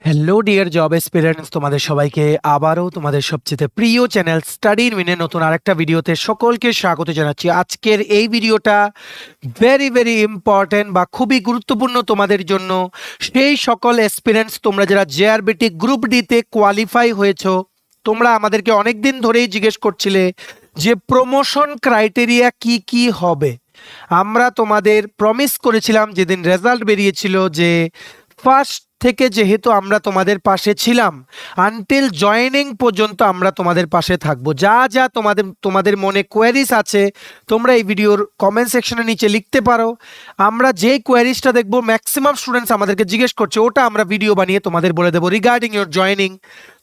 Hello dear job এসপিরেন্টস, তোমাদের সবাইকে আবারও তোমাদের সবচেয়ে প্রিয় চ্যানেল স্টাডি ইন উইনে নতুন আরেকটা ভিডিওতে সকলকে স্বাগত জানাচ্ছি। আজকের এই ভিডিওটা ভেরি ভেরি ইম্পর্টেন্ট বা খুবই গুরুত্বপূর্ণ তোমাদের জন্য। সেই সকল এসপিরেন্টস তোমরা যারা জেআরবিটি গ্রুপ ডিতে কোয়ালিফাই হয়েছো, তোমরা আমাদেরকে অনেক দিন ধরেই জিজ্ঞেস করছিলে যে প্রমোশন ক্রাইটেরিয়া কি কি হবে। আমরা তোমাদের প্রমিস করেছিলাম যেদিন রেজাল্ট বেরিয়েছিল যে ফার্স্ট থেকে যেহেতু আমরা তোমাদের পাশে ছিলাম, আনটিল জয়েনিং পর্যন্ত আমরা তোমাদের পাশে থাকবো। যা যা তোমাদের মনে কোয়ারিজ আছে তোমরা এই ভিডিওর কমেন্ট সেকশনের নিচে লিখতে পারো। আমরা যে কোয়ারিজটা দেখবো ম্যাক্সিমাম স্টুডেন্টস আমাদেরকে জিজ্ঞেস করছে, ওটা আমরা ভিডিও বানিয়ে তোমাদের বলে দেবো। রিগার্ডিং ইয়োর জয়েনিং,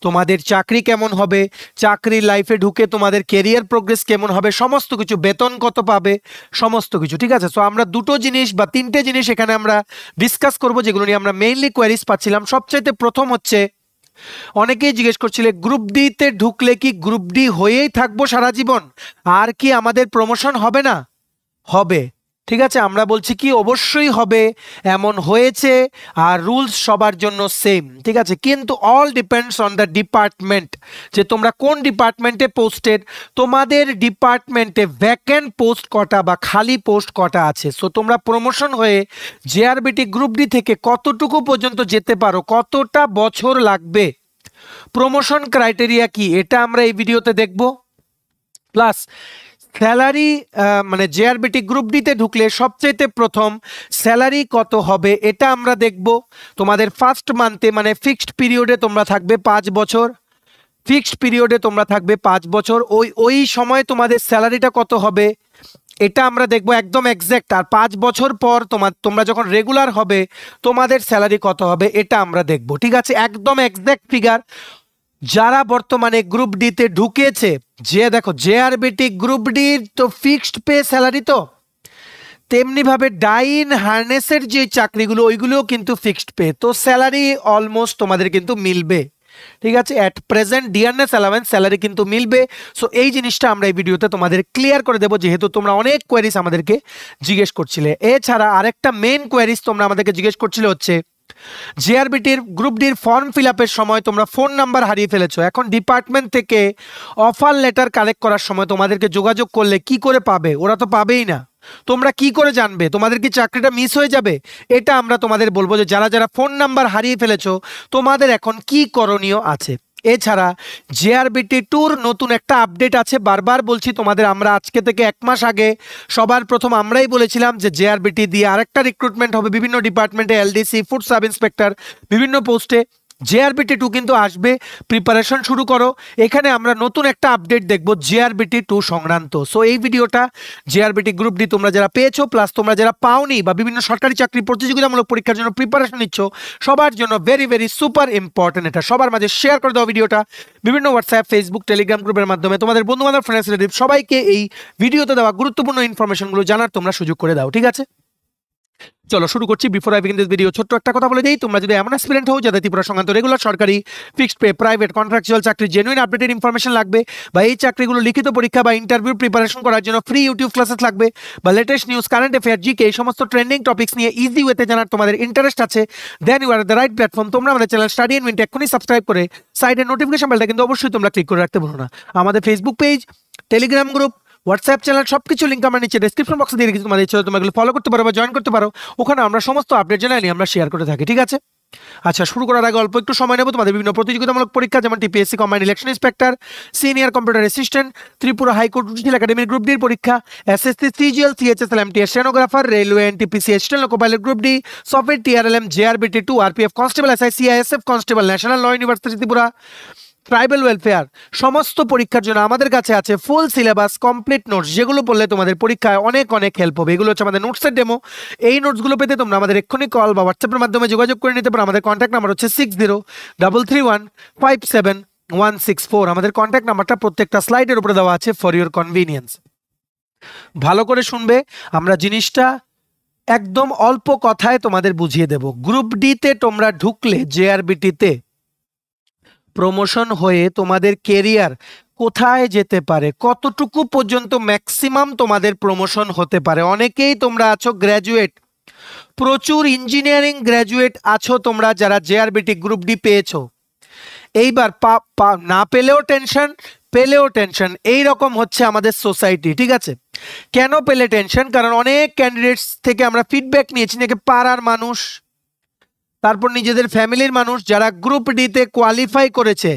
তোমাদের চাকরি কেমন হবে, চাকরির লাইফে ঢুকে তোমাদের কেরিয়ার প্রোগ্রেস কেমন হবে, সমস্ত কিছু, বেতন কত পাবে, সমস্ত কিছু। ঠিক আছে, সো আমরা দুটো জিনিস বা তিনটে জিনিস এখানে আমরা ডিসকাস করব, যেগুলো নিয়ে আমরা মেইনলি কোয়ারিজ পাচ্ছিলাম। সবচাইতে প্রথম হচ্ছে, অনেকেই জিজ্ঞেস করছিলে গ্রুপ ডিতে ঢুকলে কি গ্রুপ ডি হয়েই থাকবো সারা জীবন, আর কি আমাদের প্রমোশন হবে না? হবে। ঠিক আছে, আমরা বলছি কি অবশ্যই হবে, এমন হয়েছে, আর রুলস সবার জন্য সেম। ঠিক আছে, কিন্তু all depends on the department, যে তোমরা কোন ডিপার্টমেন্টে পোস্টেড, তোমাদের ডিপার্টমেন্টে ভ্যাকেন্ট পোস্ট কটা বা খালি পোস্ট কটা আছে। সো তোমরা প্রমোশন হয়ে জেআরবিটি গ্রুপ ডি থেকে কতটুকু পর্যন্ত যেতে পারো, কতটা বছর লাগবে, প্রমোশন ক্রাইটেরিয়া কি, এটা আমরা এই ভিডিওতে দেখব। প্লাস স্যালারি, মানে জেআরবিটি গ্রুপ ডিতে ঢুকলে সবচেয়ে প্রথম স্যালারি কত হবে এটা আমরা দেখব। তোমাদের ফার্স্ট মান্থে মানে ফিক্সড পিরিয়ডে তোমরা থাকবে 5 বছর, ফিক্সড পিরিয়ডে তোমরা থাকবে 5 বছর, ওই সময় তোমাদের স্যালারিটা কত হবে এটা আমরা দেখব একদম এক্স্যাক্ট। আর 5 বছর পর তোমরা যখন রেগুলার হবে তোমাদের স্যালারি কত হবে এটা আমরা দেখব। ঠিক আছে, একদম এক্স্যাক্ট ফিগার। যারা বর্তমানে গ্রুপ ডিতে ঢুকেছে, যে দেখো জেআরবিটি গ্রুপ ডির তো ফিক্সড পে স্যালারি, তো তেমনি ভাবে ডাইন হার্নেসের যে চাকরিগুলো ওইগুলোও কিন্তু ফিক্সড পে, তো স্যালারি অলমোস্ট তোমাদের কিন্তু মিলবে। ঠিক আছে, at present dearness allowance salary কিন্তু মিলবে। সো এই জিনিসটা আমরা এই ভিডিওতে তোমাদের ক্লিয়ার করে দেবো, যেহেতু তোমরা অনেক কোয়ারিজ আমাদেরকে জিজ্ঞেস করছিলে। এছাড়া আরেকটা মেন কোয়ারিজ তোমরা আমাদেরকে জিজ্ঞেস করছিলে হচ্ছে, জেআরবিটির গ্রুপ ডির ফর্ম ফিল আপের সময় তোমরা ফোন নাম্বার হারিয়ে ফেলেছো। এখন ডিপার্টমেন্ট থেকে অফার লেটার কালেক্ট করার সময় তোমাদেরকে যোগাযোগ করলে কি করে পাবে? ওরা তো পাবেই না, তোমরা কি করে জানবে? তোমাদের কি চাকরিটা মিস হয়ে যাবে? এটা আমরা তোমাদের বলবো যে যারা যারা ফোন নাম্বার হারিয়ে ফেলেছো তোমাদের এখন কি করণীয় আছে। এছাড়া জেআরবিটি টুর নতুন একটা আপডেট আছে, বারবার বলছি তোমাদের। আমরা আজকে থেকে 1 মাস আগে সবার প্রথম আমরাই বলেছিলাম যে জেআরবিটি দিয়ে আরেকটা রিক্রুটমেন্ট হবে বিভিন্ন ডিপার্টমেন্টে, এলডিসি, ফুড সাব ইন্সপেক্টর, বিভিন্ন পোস্টে। জেআরবিটি টু কিন্তু আসবে, প্রিপারেশন শুরু করো। এখানে আমরা নতুন একটা আপডেট দেখব জেআরবিটি টু সংক্রান্ত। সো এই ভিডিওটা জেআরবিটি গ্রুপ ডি তোমরা যারা পেয়েছো, প্লাস তোমরা যারা পাওনি বা বিভিন্ন সরকারি চাকরি প্রতিযোগিতামূলক পরীক্ষার জন্য প্রিপারেশন নিচ্ছ, সবার জন্য ভেরি ভেরি সুপার ইম্পর্টেন্ট। এটা সবার মাঝে শেয়ার করে দাও ভিডিওটা, বিভিন্ন হোয়াটসঅ্যাপ, ফেসবুক, টেলিগ্রাম গ্রুপের মাধ্যমে তোমাদের বন্ধু বান্ধব, ফ্রেন্ডস, রিলেটিভ সবাইকে এই ভিডিওতে দেওয়া গুরুত্বপূর্ণ ইনফরমেশনগুলো জানার তোমরা সুযোগ করে দাও। ঠিক আছে, চলো শুরু করছি। Before I begin this video ছোট্ট একটা কথা বলে দিই, তোমরা যদি এমন অ্যাসপিরেন্ট হও যাদের ত্রিপুরা সংক্রান্ত রেগুলার সরকারি ফিক্সড পে, প্রাইভেট, কন্ট্রাকচুয়াল চাকরি জেনুইন আপডেটেড ইনফরমেশন লাগবে, বা এই চাকরিগুলো লিখিত পরীক্ষা বা ইন্টারভিউ প্রিপারেশন করার জন্য ফ্রি ইউটিউব ক্লাসেস লাগবে, বা latest news, current affair, GK, এই সমস্ত ট্রেন্ডিং টপিক্স নিয়ে ইজি ওয়েতে জানার তোমাদের ইন্টারেস্ট আছে, then you are the right platform. তোমরা আমাদের চ্যানেল স্টাডি ইন উইনে এক্ষুনি সাবস্ক্রাইব করে সাইডের নোটিফিকেশন বেলটা কিন্তু অবশ্যই তোমরা ক্লিক করে রাখতে ভুলো না। আমাদের Facebook page, Telegram group, WhatsApp channel, সবকিছু লিঙ্ক আমরা নিচে ডেসক্রিপশন বক্সে দিয়ে রেখেছি। তোমাদের ইচ্ছে তোমরা এগুলো ফলো করতে পারো বা জয়েন করতে পারো, ওখানে আমরা সমস্ত আপডেট জানাই আমরা শেয়ার করে থাকি। ঠিক আছে, আচ্ছা শুরু করার আগে অল্প একটু সময় নেব। তোমাদের বিভিন্ন প্রতিযোগিতামূলক পরীক্ষা যেমন TPSC combined election inspector, senior computer assistant, Tripura high court judicial একাডেমির গ্রুপ ডির পরীক্ষা, SSC, CGL, CHSL, MTS stenographer, railway, NTPC, assistant loco pilot group D, software, TRLM, JRBT two, RPF constable, SI, CISF constable, national law university Tripura, tribal welfare, সমস্ত পরীক্ষার জন্য আমাদের কাছে আছে full syllabus, complete notes, যেগুলো পড়লে তোমাদের পরীক্ষায় অনেক অনেক হেল্প হবে। এগুলো হচ্ছে আমাদের নোটসের ডেমো। এই নোটসগুলো পেতে তোমরা আমাদের এক্ষুনি কল বা হোয়াটসঅ্যাপের মাধ্যমে যোগাযোগ করে নিতে পারো। আমাদের কন্ট্যাক্ট নাম্বার হচ্ছে 6033157164। আমাদের কন্ট্যাক্ট নাম্বারটা প্রত্যেকটা স্লাইডের উপরে দেওয়া আছে ফর ইউর কনভিনিয়েন্স। ভালো করে শুনবে, আমরা জিনিসটা একদম অল্প কথায় তোমাদের বুঝিয়ে দেব। গ্রুপ ডিতে তোমরা ঢুকলে জেআরবিটিতে প্রমোশন হয়ে তোমাদের কেরিয়ার কোথায় যেতে পারে, কতটুকু পর্যন্ত ম্যাক্সিমাম তোমাদের প্রমোশন হতে পারে। অনেকেই তোমরা আছো গ্র্যাজুয়েট, প্রচুর ইঞ্জিনিয়ারিং গ্র্যাজুয়েট আছো তোমরা যারা জেআরবিটি গ্রুপ ডি পেয়েছো। এইবার না পেলেও টেনশন, পেলেও টেনশন, এই রকম হচ্ছে আমাদের সোসাইটি। ঠিক আছে, কেন পেলে টেনশন? কারণ অনেক ক্যান্ডিডেটস থেকে আমরা ফিডব্যাক নিয়েছি, নাকি পাড়ার মানুষ, তারপর নিজেদের ফ্যামিলির মানুষ যারা গ্রুপ ডিতে কোয়ালিফাই করেছে,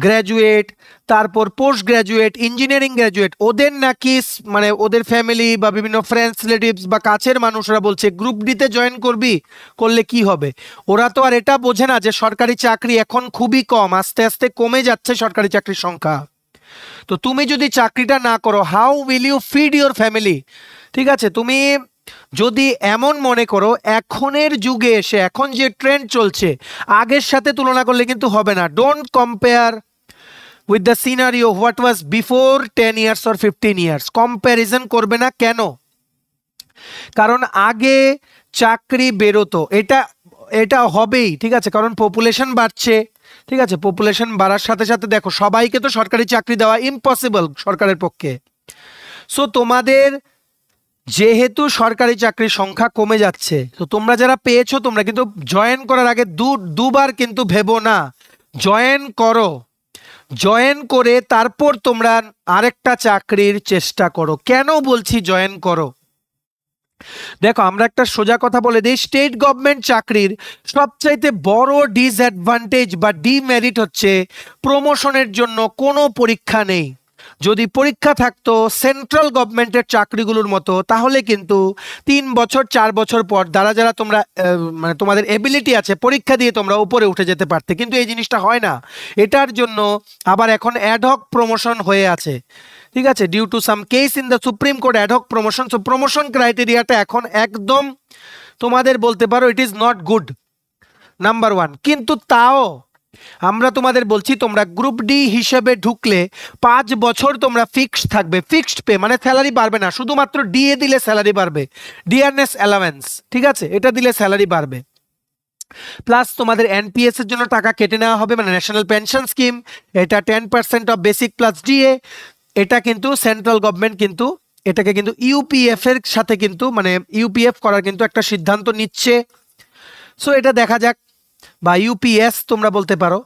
গ্র্যাজুয়েট, তারপর পোস্ট গ্র্যাজুয়েট, ইঞ্জিনিয়ারিং গ্র্যাজুয়েট, ওদের নাকি মানে ওদের ফ্যামিলি বা বিভিন্ন ফ্রেন্ডস রিলেটিভস বা কাছের মানুষরা বলছে গ্রুপ ডিতে জয়েন করবি, করলে কি হবে। ওরা তো আর এটা বোঝে না যে সরকারি চাকরি এখন খুবই কম, আস্তে আস্তে কমে যাচ্ছে সরকারি চাকরির সংখ্যা। তো তুমি যদি চাকরিটা না করো, how will you feed your family? ঠিক আছে, তুমি যদি এমন মনে করো এখনের যুগে এসে এখন যে ট্রেন্ড চলছে আগের সাথে তুলনা করলে কিন্তু হবে না। Don't compare with the scenario what was before 10 years or 15 years. Comparison করবে না। কেন? কারণ আগে চাকরি বেরোতো, এটা হবেই। ঠিক আছে, কারণ পপুলেশন বাড়ছে। ঠিক আছে, পপুলেশন বাড়ার সাথে সাথে দেখো সবাইকে তো সরকারি চাকরি দেওয়া ইম্পসিবল সরকারের পক্ষে। সো তোমাদের যেহেতু সরকারি চাকরির সংখ্যা কমে যাচ্ছে, তো তোমরা যারা পেয়েছো তোমরা কিন্তু জয়েন করার আগে দুবার কিন্তু ভেবো না, জয়েন করো। জয়েন করে তারপর তোমরা আরেকটা চাকরির চেষ্টা করো। কেন বলছি জয়েন করো? দেখো, আমরা একটা সোজা কথা বলে দিই, স্টেট গভর্নমেন্ট চাকরির সবচাইতে বড় ডিসঅ্যাডভান্টেজ বা ডিমেরিট হচ্ছে প্রমোশনের জন্য কোনো পরীক্ষা নেই। যদি পরীক্ষা থাকতো সেন্ট্রাল গভর্নমেন্টের চাকরিগুলোর মতো, তাহলে কিন্তু 3 বছর 4 বছর পর যারা তোমরা মানে তোমাদের এবিলিটি আছে পরীক্ষা দিয়ে তোমরা উপরে উঠে যেতে পারতে, কিন্তু এই জিনিসটা হয় না। এটার জন্য আবার এখন অ্যাডহক প্রমোশন হয়ে আছে। ঠিক আছে, due to some case in the Supreme Court ad hoc promotion. So promotion ক্রাইটেরিয়াটা এখন একদম তোমাদের বলতে পারো it is not good, number 1। কিন্তু তাও আমরা তোমাদের বলছি তোমরা গ্রুপ ডি হিসেবে ঢুকলে 5 বছর তোমরা ফিক্সড থাকবে। ফিক্সড পে মানে স্যালারি বাড়বে না, শুধুমাত্র ডিএ দিলে স্যালারি বাড়বে, ডিআরএস অ্যালাওয়েন্স। ঠিক আছে, এটা দিলে স্যালারি বাড়বে। প্লাস তোমাদের এনপিএস এর জন্য টাকা কেটে নেওয়া হবে, মানে ন্যাশনাল পেনশন স্কিম, এটা 10% অফ বেসিক প্লাস ডিএ। এটা কিন্তু সেন্ট্রাল গভর্নমেন্ট কিন্তু এটাকে কিন্তু ইউপিএফ এর সাথে কিন্তু মানে ইউপিএফ করার কিন্তু একটা সিদ্ধান্ত নিচ্ছে। সো এটা দেখা যাক, বা ইউপিএস তোমরা বলতে পারো,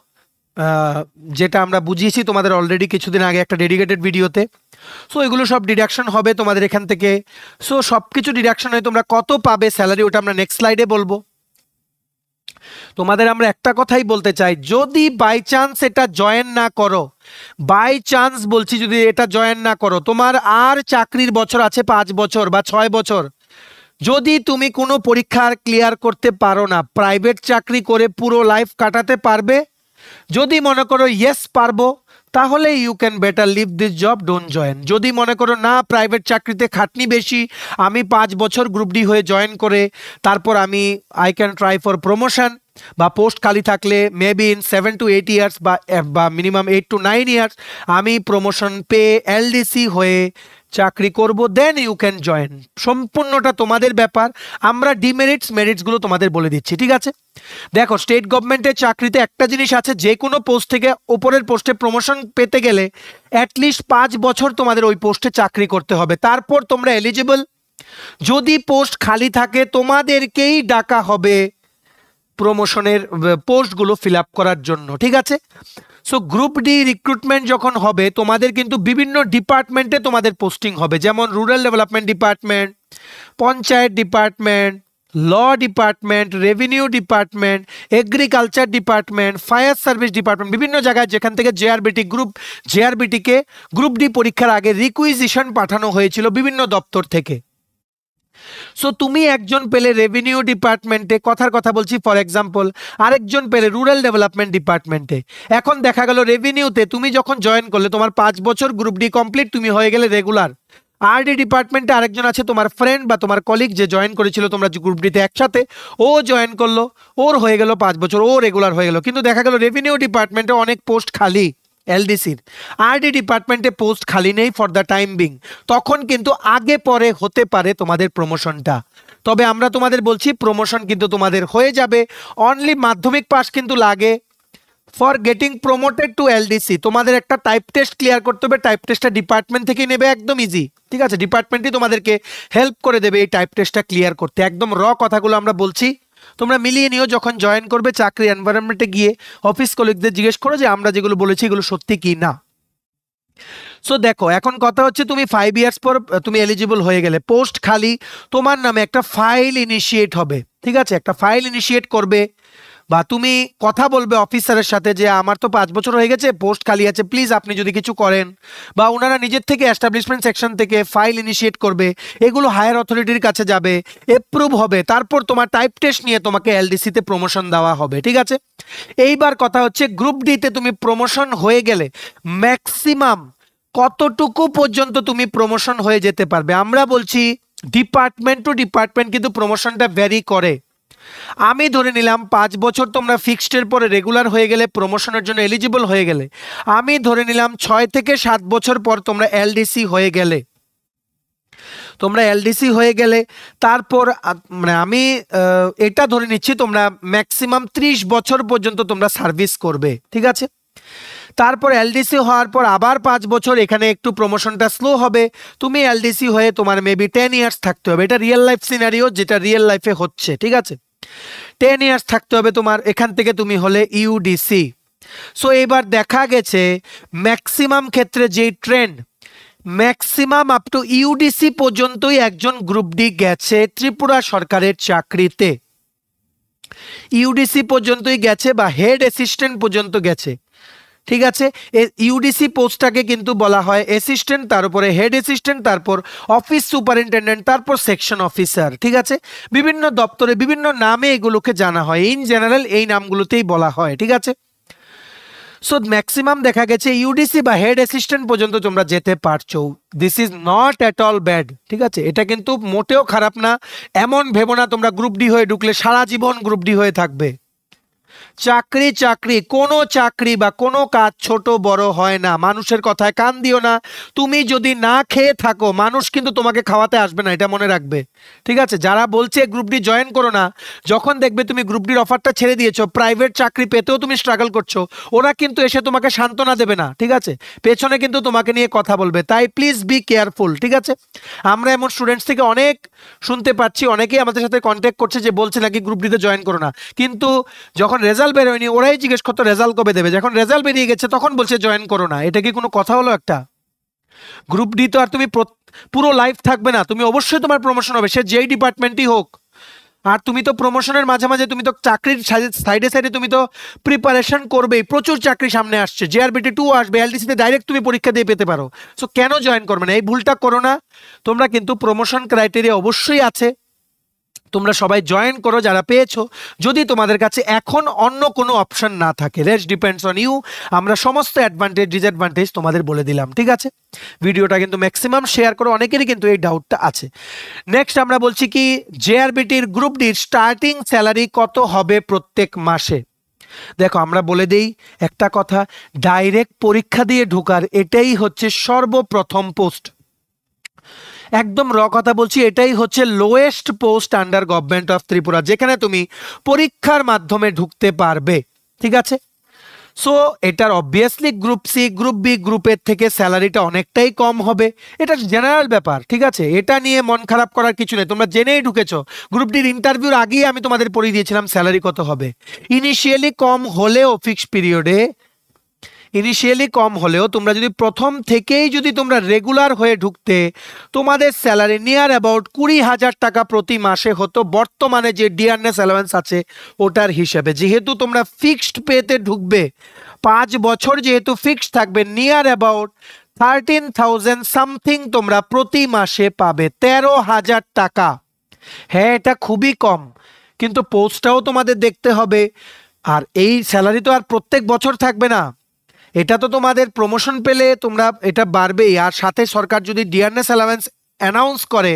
যেটা আমরা বুঝিয়েছি তোমাদের অলরেডি কিছুদিন আগে একটা ডেডিকেটেড ভিডিওতে। সো এগুলো সব ডিডাকশন হবে তোমাদের এখান থেকে। সো সব কিছু ডিডাকশন হয়ে তোমরা কত পাবে স্যালারি, ওটা আমরা নেক্সট স্লাইডে বলবো। তোমাদের আমরা একটা কথাই বলতে চাই, যদি বাই চান্স এটা জয়েন না করো, বাই চান্স বলছি, যদি এটা জয়েন না করো, তোমার আর চাকরির বছর আছে 5 বছর বা 6 বছর। যদি তুমি কোনো পরীক্ষা ক্লিয়ার করতে পারো না, প্রাইভেট চাকরি করে পুরো লাইফ কাটাতে পারবে? যদি মনে করো ইয়েস পারবো, তাহলে you can better leave this job, don't join. যদি মনে করো না, প্রাইভেট চাকরিতে খাটনি বেশি, আমি 5 বছর গ্রুপ ডি হয়ে জয়েন করে তারপর I can try for promotion, বা পোস্ট খালি থাকলে মেবি ইন 7 to 8 ইয়ার্স বা মিনিমাম 8 to 9 ইয়ার্স আমি প্রমোশন পেয়ে এলডিসি হয়ে চাকরি করব, দেন ইউ ক্যান জয়েন। সম্পূর্ণটা তোমাদের ব্যাপার, আমরা ডিমেরিটস মেরিটসগুলো তোমাদের বলে দিচ্ছি। ঠিক আছে, দেখো স্টেট গভর্নমেন্টের চাকরিতে একটা জিনিস আছে, যে কোনো পোস্ট থেকে ওপরের পোস্টে প্রমোশন পেতে গেলে অ্যাটলিস্ট 5 বছর তোমাদের ওই পোস্টে চাকরি করতে হবে, তারপর তোমরা এলিজিবল। যদি পোস্ট খালি থাকে তোমাদেরকেই ডাকা হবে প্রমোশনের পোস্টগুলো ফিল আপ করার জন্য। ঠিক আছে, সো গ্রুপ ডি রিক্রুটমেন্ট যখন হবে তোমাদের কিন্তু বিভিন্ন ডিপার্টমেন্টে তোমাদের পোস্টিং হবে, যেমন rural development department, panchayat department, law department, revenue department, agriculture department, fire service department, বিভিন্ন জায়গায় যেখান থেকে জেআরবিটিকে গ্রুপ ডি পরীক্ষার আগে রিকুইজিশন পাঠানো হয়েছিল বিভিন্ন দপ্তর থেকে। সো তুমি একজন পেলে রেভিনিউ ডিপার্টমেন্টে, কথার কথা বলছি ফর এক্সাম্পল, আরেকজন পেলে রুরাল ডেভেলপমেন্ট ডিপার্টমেন্টে। এখন দেখা গেল রেভিনিউতে তুমি যখন জয়েন করলে তোমার 5 বছর গ্রুপ ডি কমপ্লিট, তুমি হয়ে গেলে রেগুলার। আরডি ডিপার্টমেন্টে আরেকজন আছে তোমার ফ্রেন্ড বা তোমার কলিগ যে জয়েন করেছিল তোমরা গ্রুপ ডিতে একসাথে, ও জয়েন করলো, ওর হয়ে গেল 5 বছর, ও রেগুলার হয়ে গেল। কিন্তু দেখা গেল রেভিনিউ ডিপার্টমেন্টে অনেক পোস্ট খালি এলডিসির, আরডি ডিপার্টমেন্টে পোস্ট খালি নেই ফর দ্য টাইম বিং, তখন কিন্তু আগে পরে হতে পারে তোমাদের প্রমোশনটা। তবে আমরা তোমাদের বলছি প্রমোশন কিন্তু তোমাদের হয়ে যাবে, অনলি মাধ্যমিক পাস কিন্তু লাগে। For getting promoted two LDC তোমাদের একটা টাইপ টেস্ট ক্লিয়ার করতে হবে। টাইপ টেস্টটা ডিপার্টমেন্ট থেকে নেবে, একদম ইজি, ঠিক আছে? ডিপার্টমেন্টই তোমাদেরকে হেল্প করে দেবে এই টাইপ টেস্টটা ক্লিয়ার করতে। একদম কথাগুলো আমরা বলছি, তোমরা মিলিয়ে নিও। যখন জয়েন করবে চাকরি এনভায়রনমেন্টে গিয়ে অফিস কলিগদের জিজ্ঞেস করো যে আমরা যেগুলো বলেছি এগুলো সত্যি কি না। সো দেখো, এখন কথা হচ্ছে তুমি 5 ইয়ার্স পর তুমি এলিজিবল হয়ে গেলে পোস্ট খালি, তোমার নামে একটা ফাইল ইনিশিয়েট হবে, ঠিক আছে? একটা ফাইল ইনিশিয়েট করবে বা তুমি কথা বলবে অফিসারের সাথে যে আমার তো 5 বছর হয়ে গেছে, পোস্ট খালি আছে, প্লিজ আপনি যদি কিছু করেন, বা ওনারা নিজের থেকে এস্টাবলিশমেন্ট সেকশন থেকে ফাইল ইনিশিয়েট করবে, এগুলো হায়ার অথরিটির কাছে যাবে, এপ্রুভ হবে, তারপর তোমার টাইপ টেস্ট নিয়ে তোমাকে এলডিসিতে প্রমোশন দেওয়া হবে, ঠিক আছে? এইবার কথা হচ্ছে গ্রুপ ডিতে তুমি প্রমোশন হয়ে গেলে ম্যাক্সিমাম কতটুকু পর্যন্ত তুমি প্রমোশন হয়ে যেতে পারবে? আমরা বলছি ডিপার্টমেন্ট টু ডিপার্টমেন্ট কিন্তু প্রমোশনটা ভ্যারি করে। আমি ধরে নিলাম 5 বছর তোমরা ফিক্সডের পরে রেগুলার হয়ে গেলে, প্রমোশনের জন্য এলিজিবল হয়ে গেলে। আমি ধরে নিলাম 6 থেকে 7 বছর পর তোমরা এলডিসি হয়ে গেলে। তারপর মানে আমি এটা ধরে নিচ্ছি তোমরা ম্যাক্সিমাম 30 বছর পর্যন্ত তোমরা সার্ভিস করবে, ঠিক আছে? তারপর এলডিসি হওয়ার পর আবার 5 বছর, এখানে একটু প্রমোশনটা স্লো হবে, তুমি এলডিসি হয়ে তোমার মেবি 10 ইয়ার্স থাকতে হবে। এটা রিয়েল লাইফ সিনারিও, যেটা রিয়েল লাইফে হচ্ছে, ঠিক আছে? 10 ইয়ার্স থাকতে হবে তোমার, এখান থেকে তুমি হলে ইউডিসি। সো এবার দেখা গেছে ম্যাক্সিমাম ক্ষেত্রে যেই trend, maximum up to UDC পর্যন্তই একজন গ্রুপ ডি গেছে ত্রিপুরা সরকারের চাকরিতে, ইউডিসি পর্যন্তই গেছে বা হেড অ্যাসিস্ট্যান্ট পর্যন্ত গেছে, ঠিক আছে? ইউডিসি পোস্টটাকে কিন্তু বলা হয় অ্যাসিস্ট্যান্ট, তার উপরে হেড অ্যাসিস্ট্যান্ট, তারপর অফিস সুপারিনটেন্ডেন্ট, তারপর সেকশন অফিসার, ঠিক আছে? বিভিন্ন দপ্তরে বিভিন্ন নামে এগুলোকে জানা হয়, ইন জেনারেল এই নামগুলোতেই বলা হয়, ঠিক আছে? সো ম্যাক্সিমাম দেখা গেছে ইউডিসি বা হেড অ্যাসিস্ট্যান্ট পর্যন্ত তোমরা যেতে পারছো। This is not at all bad, ঠিক আছে? এটা কিন্তু মোটেও খারাপ না। এমন ভেবো না তোমরা গ্রুপ ডি হয়ে ঢুকলে সারা জীবন গ্রুপ ডি হয়ে থাকবে। চাকরি কোনো চাকরি বা কোনো কাজ ছোট বড় হয় না। মানুষের কথায় কান দিও না। তুমি যদি না খেয়ে থাকো, মানুষ কিন্তু তোমাকে খাওয়াতে আসবে না, এটা মনে রাখবে, ঠিক আছে? যারা বলছে গ্রুপ ডি জয়েন করো না, যখন দেখবে তুমি গ্রুপ ডির অফারটা ছেড়ে দিয়েছো, প্রাইভেট চাকরি পেতেও তুমি স্ট্রাগল করছো, ওরা কিন্তু এসে তোমাকে সান্ত্বনা দেবে না, ঠিক আছে? পেছনে কিন্তু তোমাকে নিয়ে কথা বলবে। তাই প্লিজ বি কেয়ারফুল, ঠিক আছে? আমরা এমন স্টুডেন্টস থেকে অনেক শুনতে পাচ্ছি, অনেকেই আমাদের সাথে কন্ট্যাক্ট করছে যে বলছে নাকি গ্রুপ ডিতে জয়েন করো না, কিন্তু যখন রেজাল্ট বেরোয়নি ওরাই জিজ্ঞেস করতো রেজাল্ট কবে দেবে, যখন রেজাল্ট বেরিয়ে গেছে তখন বলছে জয়েন করো না। এটা কি কোনো কথা হলো? একটা গ্রুপ ডি তো আর তুমি পুরো লাইফ থাকবে না, তুমি অবশ্যই তোমার প্রমোশন হবে, সে যেই ডিপার্টমেন্টই হোক। আর তুমি তো প্রমোশনের মাঝে মাঝে তুমি তো চাকরির সাইডে সাইডে তুমি তো প্রিপারেশন করবেই, প্রচুর চাকরি সামনে আসছে, জেআরবিটি 2 আসবে, এলডিসিতে ডাইরেক্ট তুমি পরীক্ষা দিয়ে পেতে পারো। সো কেন জয়েন করবে না? এই ভুলটা করো না তোমরা। কিন্তু প্রমোশন ক্রাইটেরিয়া অবশ্যই আছে, তোমরা সবাই জয়েন করো যারা পেয়েছো। যদি তোমাদের কাছে এখন অন্য কোনো অপশন না থাকে, রেস্ট ডিপেন্ডস অন ইউ। আমরা সমস্ত অ্যাডভান্টেজ ডিসঅ্যাডভান্টেজ তোমাদের বলে দিলাম, ঠিক আছে? ভিডিওটা কিন্তু ম্যাক্সিমাম শেয়ার করো, অনেকেরই কিন্তু এই ডাউটটা আছে। নেক্সট আমরা বলছি কি, জেআরবিটির গ্রুপ ডির স্টার্টিং স্যালারি কত হবে প্রত্যেক মাসে? দেখো আমরা বলে দেই একটা কথা, ডাইরেক্ট পরীক্ষা দিয়ে ঢোকার এটাই হচ্ছে সর্বপ্রথম পোস্ট। একদম কথা বলছি, এটাই হচ্ছে lowest post under government of Tripura, যেখানে তুমি পরীক্ষার মাধ্যমে ঢুকতে পারবে, ঠিক আছে? সো এটার obviously group C group B গ্রুপের থেকে স্যালারিটা অনেকটাই কম হবে, এটা জেনারেল ব্যাপার, ঠিক আছে? এটা নিয়ে মন খারাপ করার কিছু নেই, তোমরা জেনেই ঢুকেছো। গ্রুপ ডির ইন্টারভিউর আগেই আমি তোমাদের পড়িয়ে দিয়েছিলাম স্যালারি কত হবে। ইনিশিয়ালি কম হলেও ফিক্সড পিরিয়ডে, ইনিশিয়ালি কম হলেও তোমরা যদি প্রথম থেকেই যদি তোমরা রেগুলার হয়ে ঢুকতে, তোমাদের স্যালারি নিয়ার অ্যাবাউট 20,000 টাকা প্রতি মাসে হতো, বর্তমানে যে ডিআরএস অ্যালাওয়েন্স আছে ওটার হিসাবে। যেহেতু তোমরা ফিক্সড পেতে ঢুকবে, 5 বছর যেহেতু ফিক্সড থাকবে, নিয়ার অ্যাবাউট 13,000 সামথিং তোমরা প্রতি মাসে পাবে, 13,000 টাকা। হ্যাঁ, এটা খুবই কম, কিন্তু পোস্টটাও তোমাদের দেখতে হবে। আর এই স্যালারি তো আর প্রত্যেক বছর থাকবে না, এটা তো তোমাদের প্রমোশন পেলে তোমরা এটা বাড়বেই। আর সাথে সরকার যদি ডিআরএস অ্যালাওয়েন্স অ্যানাউন্স করে,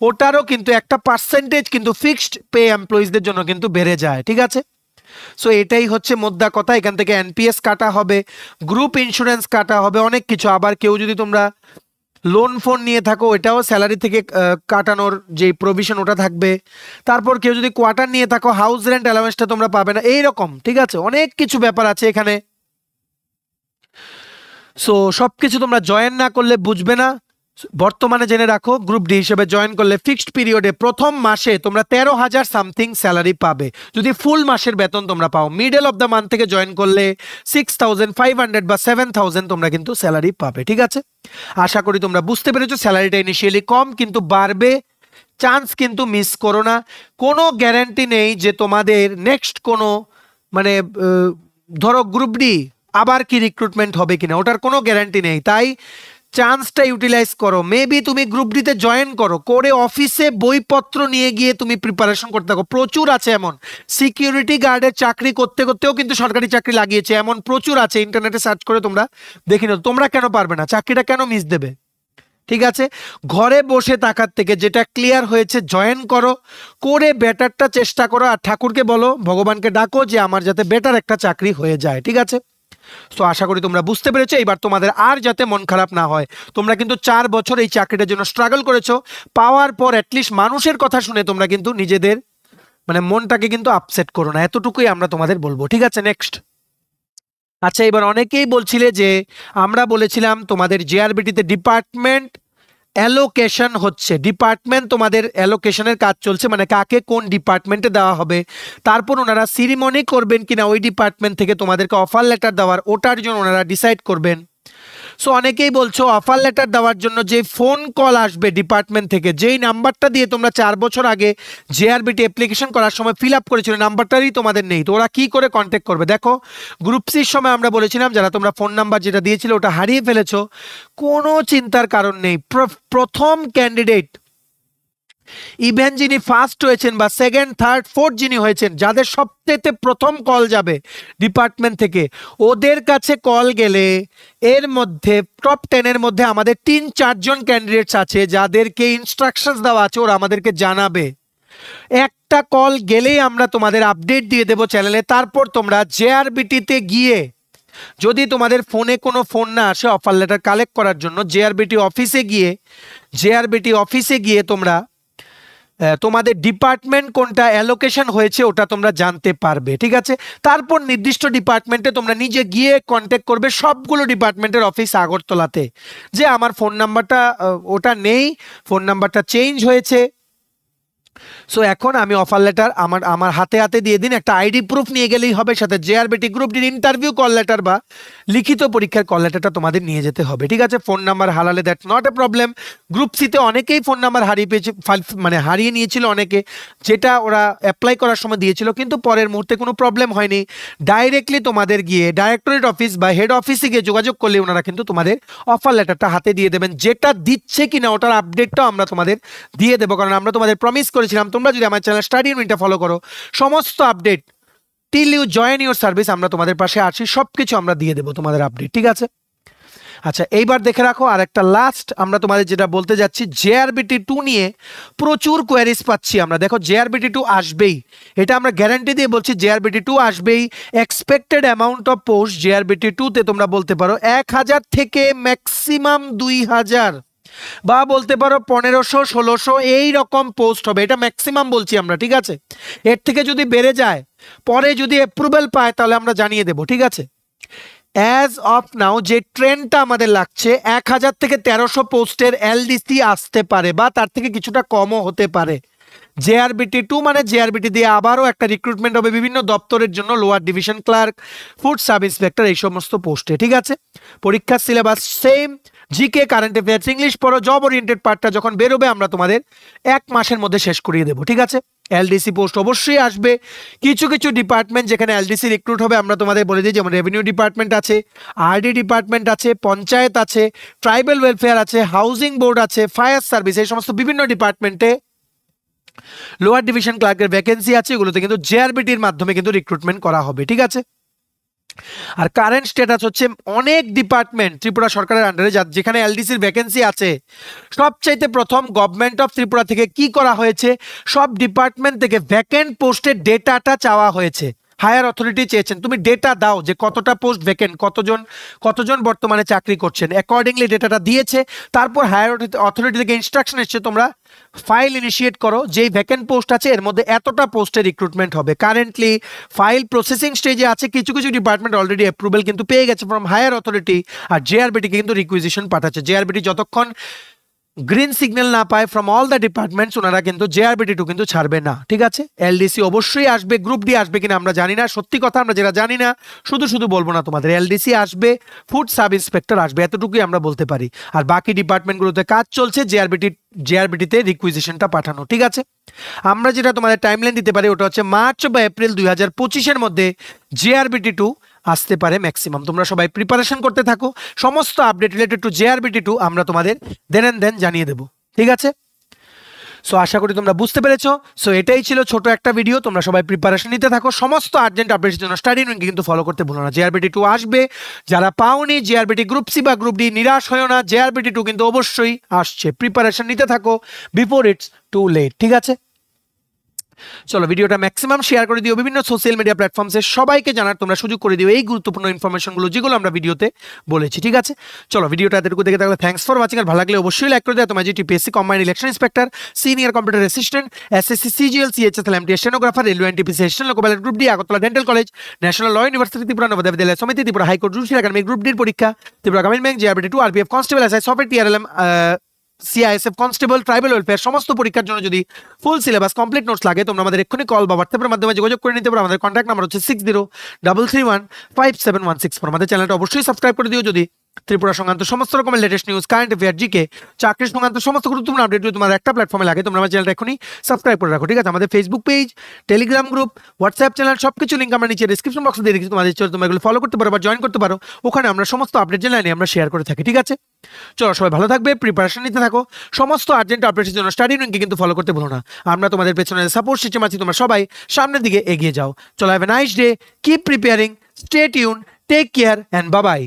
ওটারও কিন্তু একটা পার্সেন্টেজ কিন্তু ফিক্সড পে এমপ্লয়িজদের জন্য কিন্তু বেড়ে যায়, ঠিক আছে? সো এটাই হচ্ছে মোদ্দা কথা। এখান থেকে এনপিএস কাটা হবে, গ্রুপ ইন্স্যুরেন্স কাটা হবে, অনেক কিছু। আবার কেউ যদি তোমরা লোন ফোন নিয়ে থাকো এটাও স্যালারি থেকে কাটানোর যে প্রভিশন ওটা থাকবে। তারপর কেউ যদি কোয়ার্টার নিয়ে থাকো হাউস রেন্ট অ্যালাউন্সটা তোমরা পাবে না, এইরকম। ঠিক আছে, অনেক কিছু ব্যাপার আছে এখানে। সো সব কিছু তোমরা জয়েন না করলে বুঝবে না। বর্তমানে জেনে রাখো, গ্রুপ ডি হিসেবে জয়েন করলে ফিক্সড পিরিয়ডে প্রথম মাসে তোমরা 13,000 সামথিং স্যালারি পাবে যদি ফুল মাসের বেতন তোমরা পাও। মিডল অফ দ্য মান্থ থেকে জয়েন করলে 6,500 বা 7,000 তোমরা কিন্তু স্যালারি পাবে। ঠিক আছে, আশা করি তোমরা বুঝতে পেরেছো। স্যালারিটা ইনিশিয়ালি কম কিন্তু বাড়বে, চান্স কিন্তু মিস করো না। কোনো গ্যারান্টি নেই যে তোমাদের নেক্সট কোনো মানে ধরো গ্রুপ ডি আবার কি রিক্রুটমেন্ট হবে কিনা, ওটার কোনো গ্যারান্টি নেই। তাই চান্সটা ইউটিলাইজ করো। মেবি তুমি গ্রুপ ডিতে জয়েন করো, করে অফিসে বইপত্র নিয়ে গিয়ে তুমি প্রিপারেশন করতে থাকো। প্রচুর আছে এমন, সিকিউরিটি গার্ডের চাকরি করতে করতেও কিন্তু সরকারি চাকরি লাগিয়েছে, এমন প্রচুর আছে। ইন্টারনেটে সার্চ করে তোমরা দেখে নাও। তোমরা কেন পারবে না? চাকরিটা কেন মিস দেবে? ঠিক আছে, ঘরে বসে থাকার থেকে যেটা ক্লিয়ার হয়েছে জয়েন করো, করে বেটারটা চেষ্টা করো। আর ঠাকুরকে বলো, ভগবানকে ডাকো যে আমার যাতে বেটার একটা চাকরি হয়ে যায়। ঠিক আছে, তো আশা করি তোমরা বুঝতে পেরেছো। এবার তোমাদের আর যাতে মন খারাপ না হয়। তোমরা কিন্তু 4 বছর এই চাকরিটার জন্য স্ট্রাগল করেছো, পাওয়ার পর অ্যাটলিস্ট মানুষের কথা শুনে তোমরা কিন্তু নিজেদের মানে মনটাকে কিন্তু আপসেট করো না, এতটুকুই আমরা তোমাদের বলবো। ঠিক আছে, নেক্সট। আচ্ছা, এবার অনেকেই বলছিলে যে আমরা বলেছিলাম তোমাদের জেআরবিটিতে ডিপার্টমেন্ট অ্যালোকেশন হচ্ছে, ডিপার্টমেন্ট তোমাদের অ্যালোকেশনের কাজ চলছে, মানে কাকে কোন ডিপার্টমেন্টে দেওয়া হবে। তারপর ওনারা সিরিমনি করবেন কিনা ওই ডিপার্টমেন্ট থেকে তোমাদেরকে অফার লেটার দেওয়ার, ওটার জন্য ওনারা ডিসাইড করবেন। সো অনেকেই বলছো অফার লেটার দেওয়ার জন্য যে ফোন কল আসবে ডিপার্টমেন্ট থেকে, যেই নাম্বারটা দিয়ে তোমরা 4 বছর আগে জেআরবিটি অ্যাপ্লিকেশন করার সময় ফিল আপ করেছিল, নাম্বারটারই তোমাদের নেই। তো ওরা কি করে কন্ট্যাক্ট করবে? দেখো, গ্রুপ সির সময় আমরা বলেছিলাম যারা তোমরা ফোন নাম্বার যেটা দিয়েছিল ওটা হারিয়ে ফেলেছো, কোনো চিন্তার কারণ নেই। প্রথম ক্যান্ডিডেট ইভেন যিনি ফার্স্ট হয়েছেন বা সেকেন্ড থার্ড ফোর্থ যিনি হয়েছেন, যাদের সবচেয়ে প্রথম কল যাবে ডিপার্টমেন্ট থেকে, ওদের কাছে কল গেলে এর মধ্যে টপ 10-এর মধ্যে আমাদের 3-4 জন ক্যান্ডিডেটস আছে যাদেরকে ইনস্ট্রাকশনস দেওয়া আছে, ওরা আমাদেরকে জানাবে। একটা কল গেলেই আমরা তোমাদের আপডেট দিয়ে দেবো চ্যানেলে। তারপর তোমরা জেআরবিটিতে গিয়ে যদি তোমাদের ফোনে কোনো ফোন না আসে অফার লেটার কালেক্ট করার জন্য, জেআরবিটি অফিসে গিয়ে তোমরা তোমাদের ডিপার্টমেন্ট কোনটা অ্যালোকেশন হয়েছে ওটা তোমরা জানতে পারবে। ঠিক আছে, তারপর নির্দিষ্ট ডিপার্টমেন্টে তোমরা নিজে গিয়ে কন্ট্যাক্ট করবে সবগুলো ডিপার্টমেন্টের অফিস আগরতলাতে, যে আমার ফোন নাম্বারটা ওটা নেই, ফোন নাম্বারটা চেঞ্জ হয়েছে। সো এখন আমি অফার লেটার আমার হাতে দিয়ে দিন, একটা আইডি প্রুফ নিয়ে গেলেই হবে, সাথে জেআরবিটি গ্রুপ ডির ইন্টারভিউ কল লেটার বা লিখিত পরীক্ষার কল লেটারটা তোমাদের নিয়ে যেতে হবে। ঠিক আছে, ফোন নাম্বার হারালে that's not a problem. Group সিতে অনেকেই ফোন নাম্বার হারিয়ে নিয়েছিল অনেকে, যেটা ওরা অ্যাপ্লাই করার সময় দিয়েছিল, কিন্তু পরের মুহূর্তে কোনো প্রবলেম হয়নি। ডাইরেক্টলি তোমাদের গিয়ে ডাইরেক্টরেট অফিস বা হেড অফিসে গিয়ে যোগাযোগ করলে ওনারা কিন্তু তোমাদের অফার লেটারটা হাতে দিয়ে দেবেন। যেটা দিচ্ছে কিনা ওটার আপডেটটাও আমরা তোমাদের দিয়ে দেবো, কারণ আমরা তোমাদের প্রমিস করেছিলাম তোমরা যদি আমার চ্যানেল স্টাডি ইউনিটটা ফলো করো, সমস্ত update till you join your service আমরা তোমাদের পাশে আছি, সবকিছু আমরা দিয়ে দেবো তোমাদের আপডেট। ঠিক আছে, আচ্ছা এইবার দেখে রাখো আর একটা লাস্ট আমরা তোমাদের যেটা বলতে যাচ্ছি, জেআরবিটি 2 নিয়ে প্রচুর কোয়ারিজ পাচ্ছি আমরা। দেখো, জেআরবিটি 2 আসবেই, এটা আমরা গ্যারান্টি দিয়ে বলছি, জেআরবিটি 2 আসবেই। Expected amount of post JRBT 2-তে তোমরা বলতে পারো 1000 থেকে ম্যাক্সিমাম 2000 বা বলতে পারো 1500-1600 এই রকম পোস্ট হবে, এটা ম্যাক্সিমাম বলছি আমরা। ঠিক আছে, এর থেকে যদি বেড়ে যায়, পরে যদি অ্যাপ্রুভাল পায় তাহলে আমরা জানিয়ে দেব। ঠিক আছে, অ্যাজ অফ নাও যে ট্রেন্ডটা আমাদের লাগছে 1000 থেকে 1300 পোস্টের এলডিসি আসতে পারে বা তার থেকে কিছুটা কমও হতে পারে। জেআরবিটি 2 মানে জেআরবিটি দিয়ে আবারও একটা রিক্রুটমেন্ট হবে বিভিন্ন দপ্তরের জন্য, lower division clerk, food sub inspector, এই সমস্ত পোস্টে। ঠিক আছে, পরীক্ষার syllabus same, GK, current affairs, English পড়ো, জব ওরিয়েন্টেড পার্টটা যখন বেরোবে আমরা তোমাদের 1 মাসের মধ্যে শেষ করিয়ে দেবো। ঠিক আছে, এলডিসি পোস্ট অবশ্যই আসবে। কিছু কিছু ডিপার্টমেন্ট যেখানে এলডিসি রিক্রুট হবে আমরা তোমাদের বলে দিই, যেমন রেভিনিউ ডিপার্টমেন্ট আছে, আরডি ডিপার্টমেন্ট আছে, পঞ্চায়েত আছে, ট্রাইবাল ওয়েলফেয়ার আছে, হাউজিং বোর্ড আছে, ফায়ার সার্ভিস, এই সমস্ত বিভিন্ন ডিপার্টমেন্টে লোয়ার ডিভিশন ক্লার্কের ভ্যাকেন্সি আছে, এগুলোতে কিন্তু জেআরবিটির মাধ্যমে কিন্তু রিক্রুটমেন্ট করা হবে। ঠিক আছে, আর কারেন্ট স্ট্যাটাস হচ্ছে অনেক ডিপার্টমেন্ট ত্রিপুরা সরকারের আন্ডারে যেখানে এলডিসির ভ্যাকেন্সি আছে, সবচাইতে প্রথম গভর্নমেন্ট অফ ত্রিপুরা থেকে কি করা হয়েছে, সব ডিপার্টমেন্ট থেকে ভ্যাকেন্ট পোস্টের ডেটাটা চাওয়া হয়েছে। হায়ার অথরিটি চেয়েছেন, তুমি ডেটা দাও যে কতটা পোস্ট ভ্যাকেন্ট, কতজন বর্তমানে চাকরি করছেন, অ্যাকর্ডিংলি ডেটাটা দিয়েছে। তারপর হায়ার অথরিটি থেকে ইনস্ট্রাকশন এসছে তোমরা ফাইল ইনিশিয়েট করো, যেই ভ্যাকেন্ট পোস্ট আছে এর মধ্যে এতটা পোস্টের রিক্রুটমেন্ট হবে। কারেন্টলি ফাইল প্রসেসিং স্টেজে আছে, কিছু কিছু ডিপার্টমেন্ট অলরেডি অ্যাপ্রুভাল কিন্তু পেয়ে গেছে ফ্রম হায়ার অথরিটি, আর জেআরবিটি কিন্তু রিকুইজিশন পাঠাচ্ছে। জেআরবিটি যতক্ষণ গ্রিন সিগন্যাল না পায় ফ্রম অল দ্য ডিপার্টমেন্টস, ওনারা কিন্তু জেআরবিটি 2 কিন্তু ছাড়বে না, ঠিক আছে। এলডিসি অবশ্যই আসবে, গ্রুপ ডি আসবে কিনা আমরা জানি না, সত্যি কথা আমরা যেটা জানি না শুধু বলবো না তোমাদের। এলডিসি আসবে, ফুড সাব ইন্সপেক্টর আসবে, এতটুকুই আমরা বলতে পারি। আর বাকি ডিপার্টমেন্টগুলোতে কাজ চলছে, জেআরবিটিতে রিকুইজিশনটা পাঠানো, ঠিক আছে। আমরা যেটা তোমাদের টাইমলাইন দিতে পারি ওটা হচ্ছে মার্চ বা এপ্রিল 2025-এর মধ্যে জেআরবিটি 2 আসতে পারে ম্যাক্সিমাম। তোমরা সবাই প্রিপারেশন করতে থাকো, সমস্ত আপডেট রিলেটেড টু জেআরবিটি 2 আমরা তোমাদের দেন জানিয়ে দেবো, ঠিক আছে। সো আশা করি তোমরা বুঝতে পেরেছো। সো এটাই ছিল ছোট একটা ভিডিও, তোমরা সবাই প্রিপারেশন নিতে থাকো। সমস্ত আর্জেন্ট আপডেটের জন্য স্টাডি উইং কিন্তু ফলো করতে ভুলো না। জেআরবিটি 2 আসবে, যারা পাওনি জেআরবিটি গ্রুপ সি বা গ্রুপ ডি নিরাশ হয়েও না, জেআরবিটি 2 কিন্তু অবশ্যই আসছে, প্রিপারেশন নিতে থাকো বিফোর ইটস টু লেট, ঠিক আছে। চলো ভিডিওটা ম্যাক্সিমাম শেয়ার করে দিও বিভিন্ন সোশ্যাল মিডিয়া প্ল্যাটফর্মসে, সবাইকে জানার তোমরা সুযোগ করে দিও এই গুরুত্বপূর্ণ ইনফরমেশনগুলো যেগুলো আমরা ভিডিওতে বলেছি, ঠিক আছে। চলো ভিডিওটা এতটুকু দেখে থাকলে থ্যাঙ্কস ফর ওয়াচিং, আর ভালো লাগলে অবশ্যই লাইক করে দেয়। তোমার যেটি PSC combined election inspector, senior computer assistant, SSC CGL CHSL MTS stenographer, railway NTPC assistant loco pilot group D, Agartala dental college, national law university Tripura, Navodaya Vidyalaya Samiti Tripura, high court judicial academy group ডির পরীক্ষা, Tripura Gramin bank, JRBT 2, RPF constable, SI software, TRLM, CISF constable, tribal welfare সমস্ত পরীক্ষার জন্য যদি full syllabus complete notes লাগে তোমরা আমাদের এক্ষুনি কল বা হোয়াটসঅ্যাপের মাধ্যমে যোগাযোগ করে নিতে পারো। আমাদের কন্ট্যাক্ট নাম্বার হচ্ছে 6033157164। আমাদের চ্যানেলটা অবশ্যই সাবস্ক্রাইব করে দিও যদি ত্রিপুরা সংক্রান্ত সমস্ত রকমের latest news, current affair, GK, চাকরি সংক্রান্ত সমস্ত গুরুত্বপূর্ণ আপডেট যদি তোমার একটা প্ল্যাটফর্মে লাগে তোমরা আমার চ্যানেলটা এখনই সাবস্ক্রাইব করে রাখো, ঠিক আছে। আমাদের Facebook page, Telegram group, WhatsApp channel সবকিছু লিঙ্ক আমরা নিচে ডিসক্রিপশন বক্সে দিয়ে রেখেছি, তোমাদের তোমরা এগুলো ফলো করতে পারো বা জয়েন করতে পারো, ওখানে আমরা সমস্ত আপডেট জানাই আমরা শেয়ার করে থাকি, ঠিক আছে। চলো সবাই ভালো থাকবে, প্রিপারেশন নিতে থাকো, সমস্ত আর্জেন্ট আপডেটের জন্য স্টাডি উইংকে কিন্তু ফলো করতে ভুলো না। আমরা তোমাদের পেছনে সাপোর্ট সিস্টেম আছি, তোমরা সবাই সামনের দিকে এগিয়ে যাও। চলো have a nice day, keep preparing, stay tune, take care and bye by.